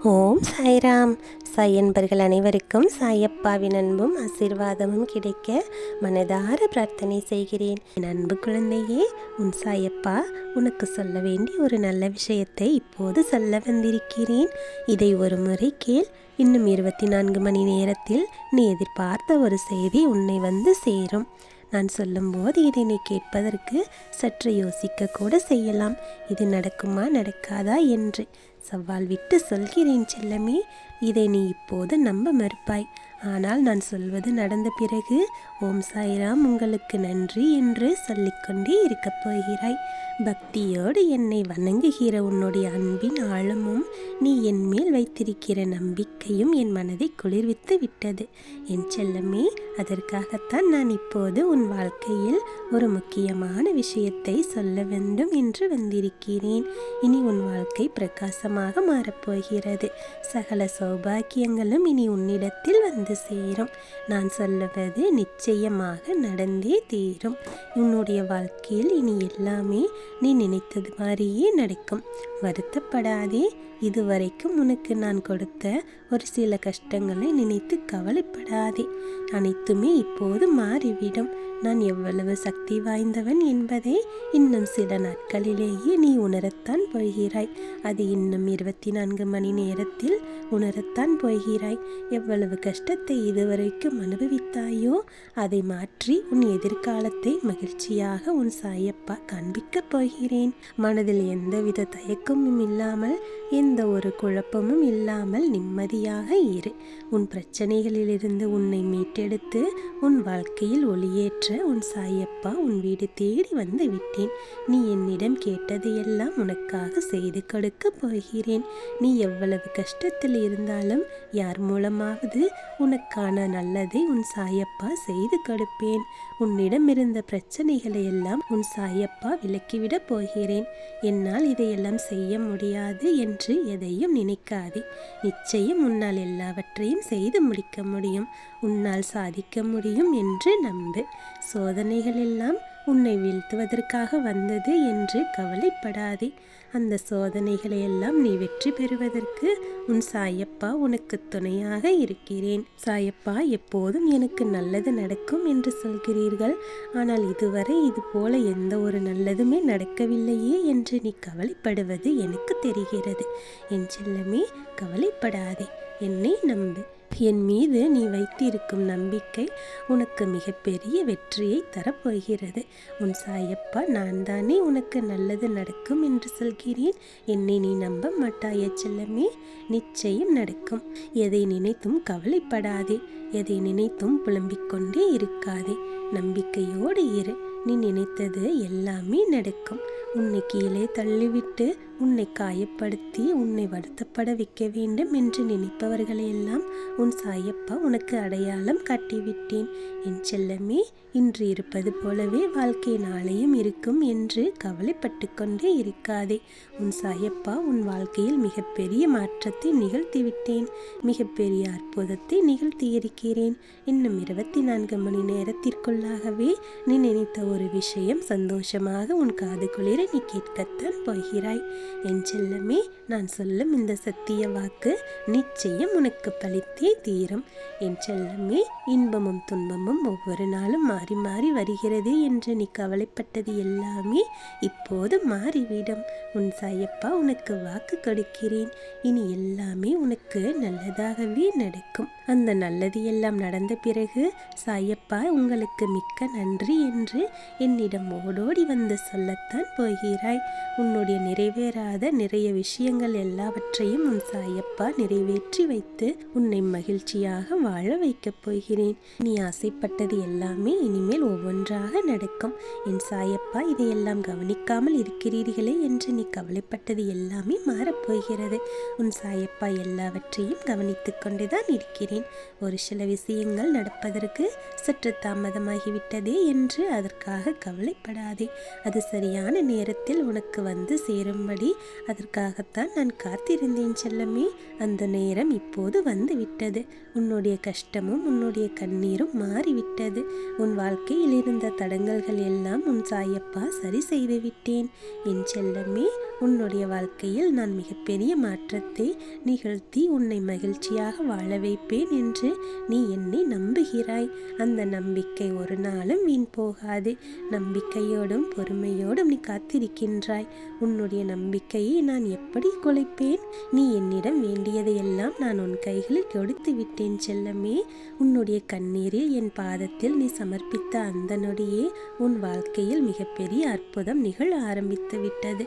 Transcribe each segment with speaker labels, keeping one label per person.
Speaker 1: ஓம் சாய்ராம். சாய் அன்பர்கள் அனைவருக்கும் சாயப்பாவின் அன்பும் ஆசீர்வாதமும் கிடைக்க மனதார பிரார்த்தனை செய்கிறேன். என் அன்பு குழந்தையே, உன் சாயப்பா உனக்கு சொல்ல வேண்டிய ஒரு நல்ல விஷயத்தை இப்போது சொல்ல வந்திருக்கிறேன். இதை ஒரு முறை கேள். இன்னும் 24 மணி நேரத்தில் நீ எதிர்பார்த்த ஒரு செய்தி உன்னை வந்து சேரும். நான் சொல்லும்போது இதை நீ கேட்பதற்கு சற்று யோசிக்க கூட செய்யலாம். இது நடக்குமா நடக்காதா என்று சவால் விட்டு சொல்கிறேன் செல்லமே. இதை நீ இப்போது நம்ப மறுப்பாய். ஆனால் நான் சொல்வது நடந்த பிறகு ஓம் சாய்ராம் உங்களுக்கு நன்றி என்று சொல்லிக்கொண்டே இருக்கப் போகிறாய். பக்தியோடு என்னை வணங்குகிற உன்னுடைய அன்பின் ஆழமும் நீ என் மேல் வைத்திருக்கிற நம்பிக்கையும் என் மனதை குளிர்வித்து விட்டது என் செல்லமே. அதற்காகத்தான் நான் இப்போது உன் வாழ்க்கையில் ஒரு முக்கியமான விஷயத்தை சொல்ல வேண்டும் என்று வந்திருக்கிறேன். இனி உன் வாழ்க்கை பிரகாசமாக மாறப்போகிறது. சகல சௌபாக்கியங்களும் இனி உன்னிடத்தில் வந்து சேரும். நான் சொல்லுவது நிச்சயமாக நடந்தே தீரும். உன்னுடைய வாழ்க்கையில் இனி எல்லாமே நீ நினைத்தது மாதிரியே நடக்கும். வருத்தப்படாதே. இதுவரைக்கும் உனக்கு நான் கொடுத்த ஒரு சில கஷ்டங்களை நினைத்து கவலைப்படாதே. அனைத்துமே இப்போது மாறிவிடும். நான் எவ்வளவு சக்தி வாய்ந்தவன் என்பதை இன்னும் சில நாட்களிலேயே நீ உணரத்தான் போகிறாய். அது இன்னும் 24 மணி நேரத்தில் உணரத்தான் போகிறாய். எவ்வளவு கஷ்டத்தை இதுவரைக்கும் அனுபவித்தாயோ அதை மாற்றி உன் எதிர்காலத்தை மகிழ்ச்சியாக உன் சாயப்பா காண்பிக்கப் போகிறேன். மனதில் எந்தவித தயக்கமும் இல்லாமல், எந்த ஒரு குழப்பமும் இல்லாமல் நிம்மதியாக இரு. உன் பிரச்சனைகளிலிருந்து உன்னை மீட்டெடுத்து உன் வாழ்க்கையில் ஒளியேற்ற உன் சாயப்பா உன் வீடு தேடி வந்து விட்டேன். நீ என்னிடம் கேட்டதையெல்லாம் உனக்காக செய்து கொடுக்க போகிறேன். நீ எவ்வளவு கஷ்டத்தில் இருந்தாலும் யார் மூலமாவது உனக்கான நல்லதை உன் சாயப்பா செய்து கொடுப்பேன். உன்னிடம் இருந்த பிரச்சனைகளை எல்லாம் உன் சாயப்பா விலக்கிவிட போகிறேன். என்னால் இதையெல்லாம் செய்ய முடியாது என்று எதையும் நினைக்காதே. நிச்சயம் உன்னால் எல்லாவற்றையும் செய்து முடிக்க முடியும். உன்னால் சாதிக்க முடியும் என்று நம்பு. சோதனைகள் எல்லாம் உன்னை வீழ்த்துவதற்காக வந்தது என்று கவலைப்படாதே. அந்த சோதனைகளை எல்லாம் நீ வெற்றி பெறுவதற்கு உன் சாயப்பா உனக்கு துணையாக இருக்கிறேன். சாயப்பா எப்போதும் எனக்கு நல்லது நடக்கும் என்று சொல்கிறீர்கள். ஆனால் இதுவரை இது போல எந்த ஒரு நல்லதுமே நடக்கவில்லையே என்று நீ கவலைப்படுவது எனக்கு தெரிகிறது. என் செல்லமே, கவலைப்படாதே. என்னை நம்பு. என் மீது நீ வைத்திருக்கும் நம்பிக்கை உனக்கு மிகப்பெரிய வெற்றியை தரப்போகிறது. உன் சாயப்பா நான் தானே உனக்கு நல்லது நடக்கும் என்று சொல்கிறேன். என்னை நீ நம்ப மாட்டாய செல்லமே. நிச்சயம் நடக்கும். எதை நினைத்தும் கவலைப்படாதே. எதை நினைத்தும் புலம்பிக் கொண்டே இருக்காதே. நம்பிக்கையோடு இரு. நீ நினைத்தது எல்லாமே நடக்கும். உன்னை கீழே தள்ளிவிட்டு உன்னை காயப்படுத்தி உன்னை வருத்தப்பட வைக்க வேண்டும் என்று நினைப்பவர்களையெல்லாம் உன் சாயப்பா உனக்கு அடையாளம் காட்டிவிட்டேன். என் செல்லமே, இன்று இருப்பது போலவே வாழ்க்கை நாளையும் இருக்கும் என்று கவலைப்பட்டு கொண்டே இருக்காதே. உன் சாயப்பா உன் வாழ்க்கையில் மிகப்பெரிய மாற்றத்தை நிகழ்த்திவிட்டேன். மிகப்பெரிய அற்புதத்தை நிகழ்த்தியிருக்கிறேன். இன்னும் 24 மணி நேரத்திற்குள்ளாகவே நீ நினைத்த ஒரு விஷயம் சந்தோஷமாக உன் காது குளிர நீ கேட்கத்தான் போகிறாய். என் செல்லமே, நான் சொல்லும் இந்த சத்திய வாக்கு நிச்சயம் உனக்கு பலித்தே தீரும். என் செல்லமே, இன்பமும் துன்பமும் ஒவ்வொரு நாளும் மாறி மாறி வருகிறது என்று நீ கவலைப்பட்டது எல்லாமே இப்போது மாறிவிடும். உன் சாயப்பா உனக்கு வாக்கு கொடுக்கிறேன். இனி எல்லாமே உனக்கு நல்லதாகவே நடக்கும். அந்த நல்லது எல்லாம் நடந்த பிறகு சாயப்பா உங்களுக்கு மிக்க நன்றி என்று என்னிடம் ஓடோடி வந்து சொல்லத்தான் போகிறாய். உன்னுடைய நிறைவேறாத நிறைய விஷயங்கள் எல்லாவற்றையும் உன் சாயப்பா நிறைவேற்றி வைத்து உன்னை மகிழ்ச்சியாக வாழ வைக்கப் போகிறேன். நீ ஆசைப்பட்டது எல்லாமே இனிமேல் ஒவ்வொன்றாக நடக்கும். என் சாயப்பா இதையெல்லாம் கவனிக்காமல் இருக்கிறீர்களே என்று நீ கவலைப்பட்டது எல்லாமே மாறப்போகிறது. உன் சாயப்பா எல்லாவற்றையும் கவனித்துக் கொண்டுதான் இருக்கிறேன். ஒரு சில விஷயங்கள் நடப்பதற்கு சற்று தாமதமாகிவிட்டதே என்று அதற்காக கவலைப்படாதே. அது சரியான நேரத்தில் உனக்கு வந்து சேரும்படி அதற்காகத்தான் நான் காத்திருந்தேன் செல்லமே. அந்த நேரம் இப்போது வந்து விட்டது. உன்னுடைய கஷ்டமும் உன்னுடைய கண்ணீரும் மாறிவிட்டது. உன் வாழ்க்கையில் இருந்த தடங்கல்கள் எல்லாம் உன் சாயப்பா சரி செய்து விட்டேன். என் செல்லமே, உன்னுடைய வாழ்க்கையில் நான் மிகப்பெரிய மாற்றத்தை நிகழ்த்தி உன்னை மகிழ்ச்சியாக வாழ வைப்பேன் என்று நீ என்னை நம்புகிறாய். அந்த நம்பிக்கை ஒரு நாளும் வீண் போகாது. நம்பிக்கையோடும் பொறுமையோடும் நீ காத்திருக்கின்றாய். உன்னுடைய நம்பிக்கையை நான் எப்படி குலைப்பேன்? நீ என்னிடம் வேண்டியதையெல்லாம் நான் உன் கைகளில் கொடுத்து விட்டேன் செல்லமே. உன்னுடைய கண்ணீரில் என் பாதத்தில் நீ சமர்ப்பித்த அந்த நொடியே உன் வாழ்க்கையில் மிகப்பெரிய அற்புதம் நிகழ ஆரம்பித்து விட்டது.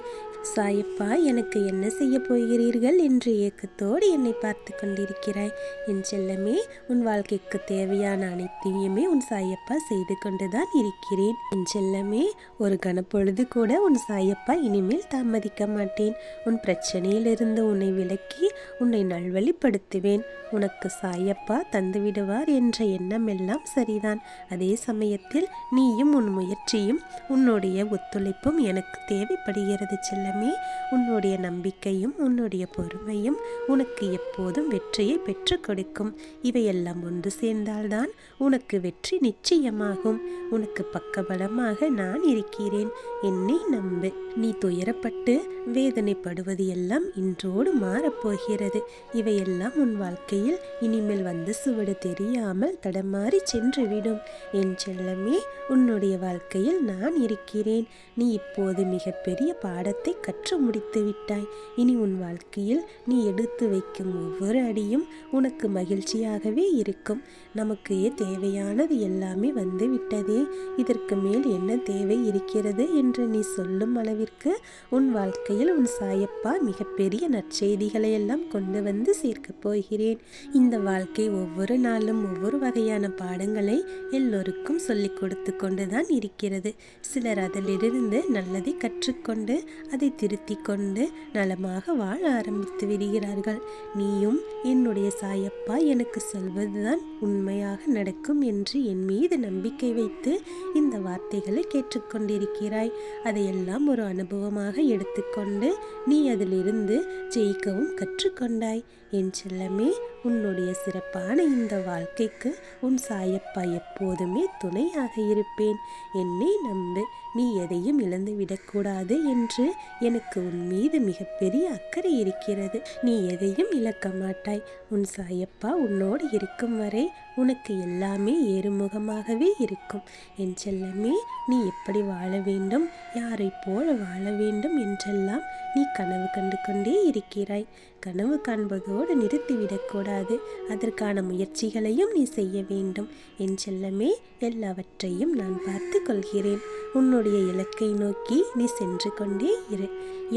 Speaker 1: சாயப்பா, எனக்கு என்ன செய்ய போகிறீர்கள் என்று ஏக்கத்தோடு என்னை பார்த்து கொண்டிருக்கிறாய். என் செல்லமே, உன் வாழ்க்கைக்கு தேவையான அனைத்தையுமே உன் சாயப்பா செய்து கொண்டுதான் இருக்கிறேன். என் செல்லமே, ஒரு கணப்பொழுது கூட உன் சாயப்பா இனிமேல் தாமதிக்க மாட்டேன். உன் பிரச்சனையிலிருந்து உன்னை விலக்கி உன்னை நல்வழிப்படுத்துவேன். உனக்கு சாயப்பா தந்து விடுவார் என்ற எண்ணம் எல்லாம் சரிதான். அதே சமயத்தில் நீயும் உன் முயற்சியும் உன்னுடைய ஒத்துழைப்பும் எனக்கு தேவைப்படுகிறது செல்லமே. உன்னுடைய நம்பிக்கையும் உன்னுடைய பொறுமையும் உனக்கு எப்போதும் வெற்றியை பெற்றுக் கொடுக்கும். இவையெல்லாம் ஒன்று சேர்ந்தால்தான் உனக்கு வெற்றி நிச்சயமாகும். உனக்கு பக்கபலமாக நான் இருக்கிறேன். என்னை நம்பு. நீ துயரப்பட்டு வேதனைப்படுவது எல்லாம் இன்றோடு மாறப்போகிறது. இவையெல்லாம் உன் வாழ்க்கையில் இனிமேல் வந்து சுவடு தெரியாமல் தடமாறி சென்றுவிடும். என் செல்லமே, உன்னுடைய வாழ்க்கையில் நான் இருக்கிறேன். நீ இப்போது மிகப்பெரிய பாடத்தை கற்று முடித்து விட்டாய். இனி உன் வாழ்க்கையில் நீ எடுத்து வைக்கும் ஒவ்வொரு அடியும் உனக்கு மகிழ்ச்சியாகவே இருக்கும். நமக்கு தேவையானது எல்லாமே வந்து விட்டதே, இதற்கு மேல் என்ன தேவை இருக்கிறது என்று நீ சொல்லும் அளவிற்கு உன் வாழ்க்கையில் உன் சாயப்பா மிகப்பெரிய நற்செய்திகளை எல்லாம் கொண்டு வந்து சேர்க்கப் போகிறேன். இந்த வாழ்க்கை ஒவ்வொரு நாளும் ஒவ்வொரு வகையான பாடங்களை எல்லோருக்கும் சொல்லிக் கொடுத்து கொண்டுதான் இருக்கிறது. சிலர் அதிலிருந்து நல்லதை கற்றுக்கொண்டு அதை திருத்தி கொண்டு நலமாக வாழ ஆரம்பித்து விடுகிறார்கள். நீயும் என்னுடைய சாயப்பா எனக்கு சொல்வதுதான் உண்மையாக நடக்கும் என்று என் மீது நம்பிக்கை வைத்து இந்த வார்த்தைகளை கேட்டுக்கொண்டிருக்கிறாய். அதையெல்லாம் ஒரு அனுபவமாக எடுத்துக்கொண்டு நீ அதிலிருந்து ஜெயிக்கவும் கற்றுக்கொண்டாய். என் செல்லமே, உன்னுடைய சிறப்பான இந்த வாழ்க்கைக்கு உன் சாயப்பா எப்போதுமே துணையாக இருப்பேன். என்னை நம்பு. நீ எதையும் இழந்து விடக்கூடாது என்று எனக்கு உன் மீது மிகப்பெரிய அக்கறை இருக்கிறது. நீ எதையும் இழக்க மாட்டாய். உன் சாயப்பா உன்னோடு இருக்கும் வரை உனக்கு எல்லாமே ஏறுமுகமாகவே இருக்கும். என் செல்லமே, நீ எப்படி வாழ வேண்டும், யாரை போல வாழ வேண்டும் என்றெல்லாம் நீ கனவு கண்டு கொண்டே இருக்கிறாய். கனவு காண்பதோடு நிறுத்திவிடக்கூடாது. அதற்கான முயற்சிகளையும் நீ செய்ய வேண்டும். என் செல்லமே, எல்லாவற்றையும் நான் பார்த்து கொள்கிறேன். உன்னுடைய இலக்கை நோக்கி நீ சென்று கொண்டே இரு.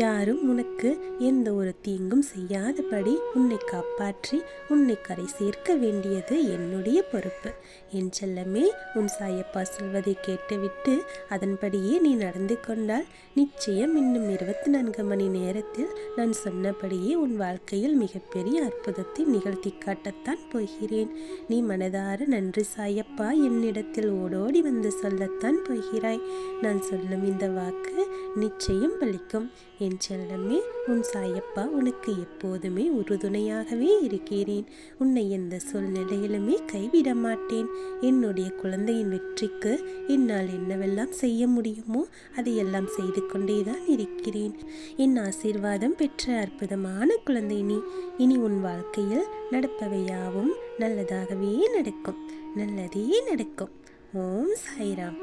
Speaker 1: யாரும் உனக்கு எந்த ஒரு தீங்கும் செய்யாதபடி உன்னை காப்பாற்றி உன்னை கரை சேர்க்க வேண்டியது என்னுடைய பொறுப்பு. என் செல்லமே, உன் சாயப்பா சொல்வதை கேட்டுவிட்டு அதன்படியே நீ நடந்து கொண்டால் நிச்சயம் இன்னும் 24 மணி நேரத்தில் நான் சொன்னபடியே உன் வாழ்க்கையில் மிகப்பெரிய அற்புதத்தை நிகழ்த்தி காட்டத்தான் போகிறேன். நீ மனதார நன்றி சாயப்பா என்னிடத்தில் ஓடோடி வந்து சொல்லத்தான் போகிறாய். நான் சொல்லும் இந்த வாக்கு நிச்சயம் பலிக்கும். என் செல்லமே, உன் சாயப்பா உனக்கு எப்போதுமே உறுதுணையாகவே இருக்கிறேன். உன்னை எந்த சூழ்நிலையிலுமே கைவிட மாட்டேன். என்னுடைய குழந்தையின் வெற்றிக்கு என்னால் என்னவெல்லாம் செய்ய முடியுமோ அதையெல்லாம் செய்து கொண்டேதான் இருக்கிறேன். என் ஆசீர்வாதம் பெற்ற அற்புதமான குழந்தை நீ. இனி உன் வாழ்க்கையில் நடப்பவையாவும் நல்லதாகவே நடக்கும். நல்லதே நடக்கும். ஓம் சாய்ராம்.